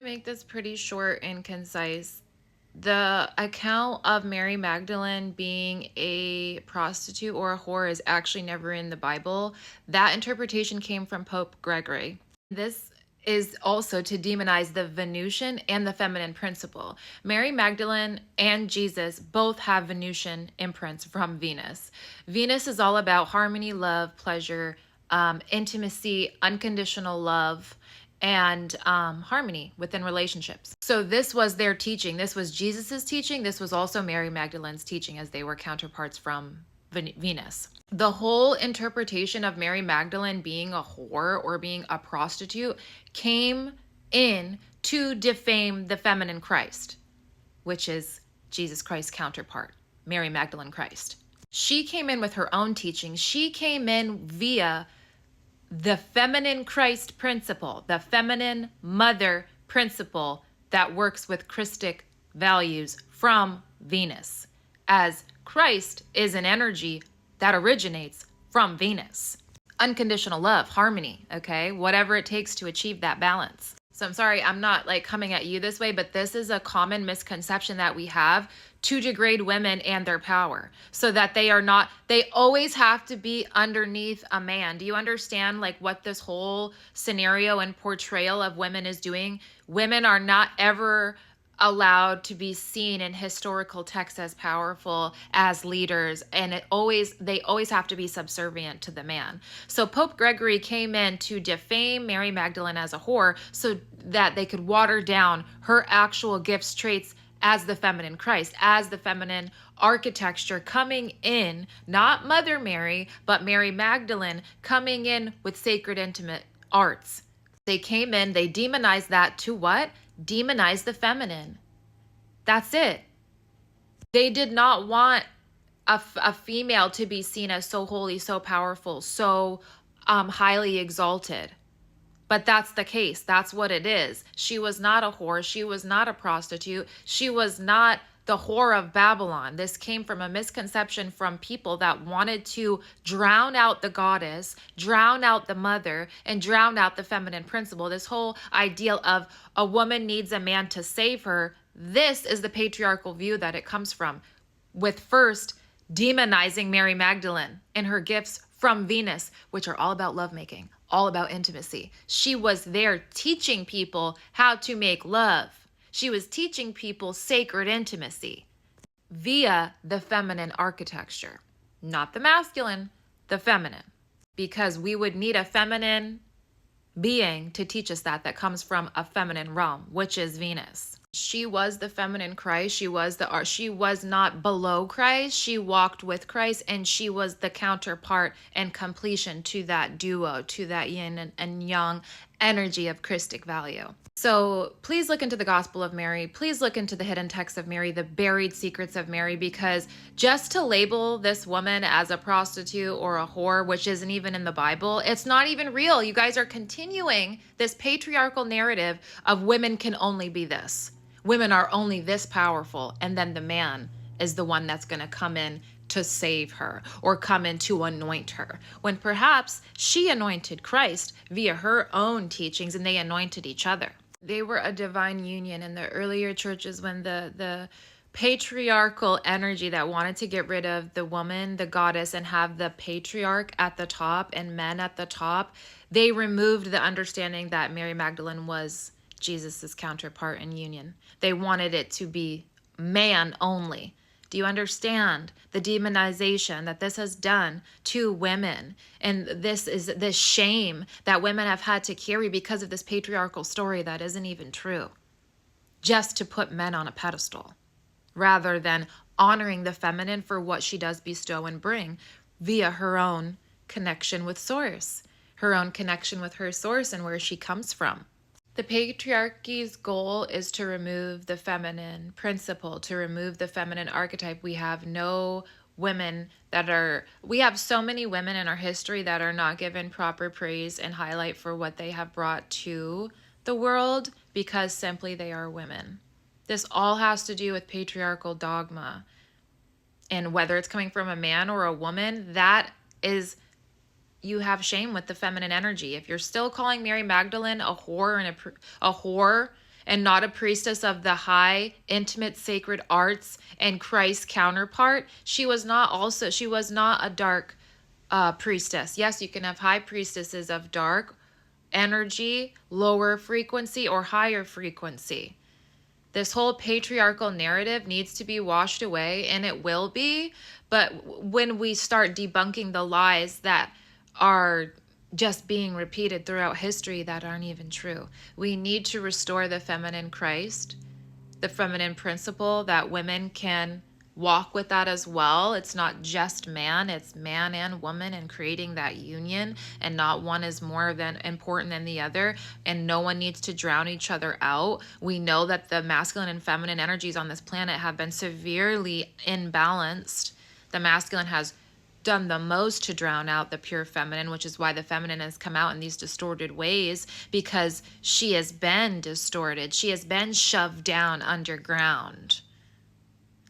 Make this pretty short and concise. The account of Mary Magdalene being a prostitute or a whore is actually never in the Bible. That interpretation came from Pope Gregory. This is also to demonize the Venusian and the feminine principle. Mary Magdalene and Jesus both have Venusian imprints from Venus. Venus is all about harmony, love, pleasure, intimacy, unconditional love, and harmony within relationships. So this was their teaching. This was Jesus's teaching. This was also Mary Magdalene's teaching, as they were counterparts from Venus. The whole interpretation of Mary Magdalene being a whore or being a prostitute came in to defame the feminine Christ, which is Jesus Christ's counterpart, Mary Magdalene Christ. She came in with her own teaching. She came in via the feminine Christ principle, the feminine mother principle that works with Christic values from Venus, as Christ is an energy that originates from Venus. Unconditional love, harmony, okay? Whatever it takes to achieve that balance. So I'm sorry, I'm not like coming at you this way, but this is a common misconception that we have to degrade women and their power, so that they always have to be underneath a man. Do you understand like what this whole scenario and portrayal of women is doing? Women are not ever allowed to be seen in historical texts as powerful, as leaders, and they always have to be subservient to the man. So Pope Gregory came in to defame Mary Magdalene as a whore so that they could water down her actual gifts, traits as the feminine Christ, as the feminine architecture coming in, not Mother Mary, but Mary Magdalene coming in with sacred intimate arts. They came in, they demonized that to what? Demonize the feminine. That's it. They did not want a female to be seen as so holy, so powerful, so highly exalted. But that's the case. That's what it is. She was not a whore. She was not a prostitute. She was not the whore of Babylon. This came from a misconception from people that wanted to drown out the goddess, drown out the mother, and drown out the feminine principle. This whole ideal of a woman needs a man to save her. This is the patriarchal view that it comes from, with first demonizing Mary Magdalene and her gifts from Venus, which are all about lovemaking, all about intimacy. She was there teaching people how to make love. She was teaching people sacred intimacy via the feminine architecture, not the masculine, the feminine, because we would need a feminine being to teach us that comes from a feminine realm, which is Venus. She was the feminine Christ. She was not below Christ. She walked with Christ, and she was the counterpart and completion to that duo, to that yin and yang energy of Christic value. So please look into the Gospel of Mary. Please look into the hidden texts of Mary, the buried secrets of Mary, because just to label this woman as a prostitute or a whore, which isn't even in the Bible, it's not even real. You guys are continuing this patriarchal narrative of women can only be this. Women are only this powerful, and then the man is the one that's going to come in to save her or come in to anoint her, when perhaps she anointed Christ via her own teachings and they anointed each other. They were a divine union in the earlier churches when the patriarchal energy that wanted to get rid of the woman, the goddess, and have the patriarch at the top and men at the top, they removed the understanding that Mary Magdalene was Jesus's counterpart in union. They wanted it to be man only. Do you understand the demonization that this has done to women? And this is this shame that women have had to carry because of this patriarchal story that isn't even true, just to put men on a pedestal, rather than honoring the feminine for what she does bestow and bring via her own connection with source, her own connection with her source and where she comes from. The patriarchy's goal is to remove the feminine principle, to remove the feminine archetype. We have so many women in our history that are not given proper praise and highlight for what they have brought to the world because simply they are women. This all has to do with patriarchal dogma. And whether it's coming from a man or a woman, that is, you have shame with the feminine energy. If you're still calling Mary Magdalene a whore and not a priestess of the high, intimate, sacred arts and Christ's counterpart. She was not a dark priestess. Yes, you can have high priestesses of dark energy, lower frequency, or higher frequency. This whole patriarchal narrative needs to be washed away, and it will be. But when we start debunking the lies that are just being repeated throughout history that aren't even true, we need to restore the feminine Christ, the feminine principle that women can walk with that as well. It's not just man, it's man and woman, and creating that union, and not one is more than important than the other, and no one needs to drown each other out. We know that the masculine and feminine energies on this planet have been severely imbalanced. The masculine has done the most to drown out the pure feminine, which is why the feminine has come out in these distorted ways, because she has been distorted. She has been shoved down underground.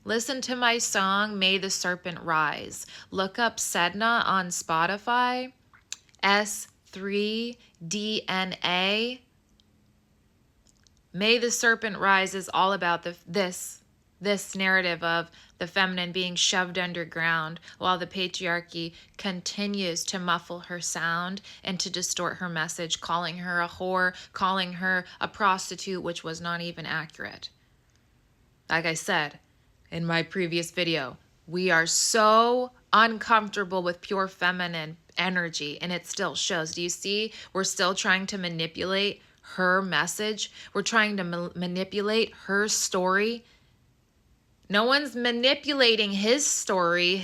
Listen to my song, May the Serpent Rise. Look up Sedna on Spotify, S3DNA. May the Serpent Rise is all about this narrative of the feminine being shoved underground while the patriarchy continues to muffle her sound and to distort her message, calling her a whore, calling her a prostitute, which was not even accurate. Like I said in my previous video, we are so uncomfortable with pure feminine energy, and it still shows. Do you see? We're still trying to manipulate her message. We're trying to manipulate her story. No one's manipulating his story,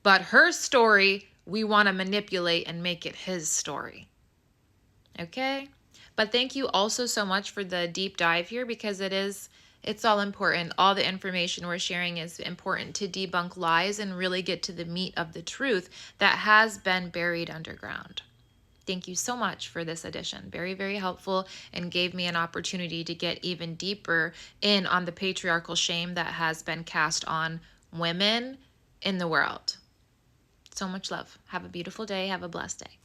but her story, we want to manipulate and make it his story. Okay? But thank you also so much for the deep dive here, because it's all important. All the information we're sharing is important to debunk lies and really get to the meat of the truth that has been buried underground. Thank you so much for this edition. Very, very helpful, and gave me an opportunity to get even deeper in on the patriarchal shame that has been cast on women in the world. So much love. Have a beautiful day. Have a blessed day.